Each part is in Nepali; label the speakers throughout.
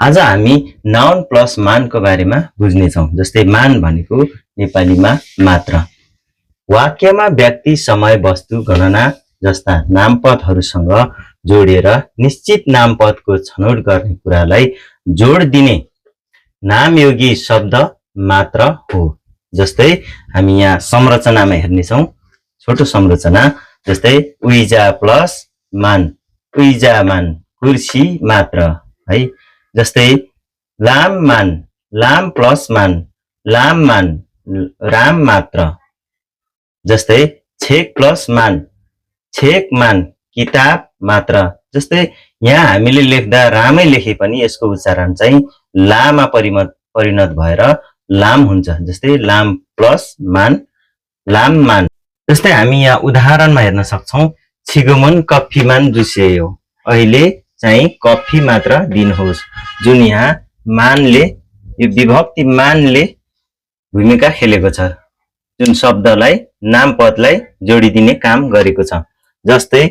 Speaker 1: आज हामी नाउन प्लस मानको बारेमा बुझ्नेछौँ। जस्तै मान भनेको नेपालीमा मात्र। वाक्यमा व्यक्ति, समय, वस्तु, गणना जस्ता नामपदहरूसँग जोडेर निश्चित नामपदको छनौट गर्ने कुरालाई जोड दिने नामयोगी शब्द मात्र हो। जस्तै हामी यहाँ संरचनामा हेर्नेछौँ। छोटो संरचना जस्तै उइजा प्लस मान, उइजा मान, कुर्सी मात्र है। जस्तै लाम मान, लाम प्लस मान, लाम मान, राम मात्र। जस्तै छेक प्लस मान, छेक मान, किताब मात्र। जस्तै यहाँ हामीले लेख्दा रामै लेखे पनि यसको उच्चारण चाहिँ लामा परिणत भएर लाम हुन्छ। जस्तै लाम प्लस मान, लाम मान। जस्तै हामी यहाँ उदाहरणमा हेर्न सक्छौँ। छिगोमन कफीमान जुस्यायो, अहिले चाहिँ कफी मात्र दिनुहोस्। जुन यहाँ मानले, यो विभक्ति मानले भूमिका खेलेको छ, जुन शब्दलाई, नामपदलाई जोडिदिने काम गरेको छ। जस्तै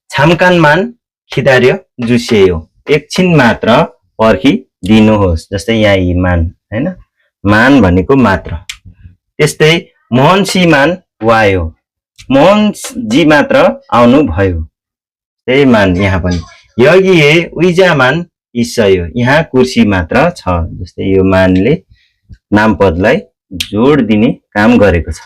Speaker 1: छामकान मान खिदार्य जुस्यायो, एकछिन मात्र पर्खी दिनुहोस्। जस्तै यहाँ यी मान हैन, मान भनेको मात्र। त्यस्तै मोहनसी मान वायो, मोहनजी मात्र आउनु भयो, त्यही मान यहाँ पनि। यगी उइजा मान ईसयो, यहाँ कुर्सी मात्र छ। जस्तै यो मानले नामपदलाई जोड दिने काम गरेको छ।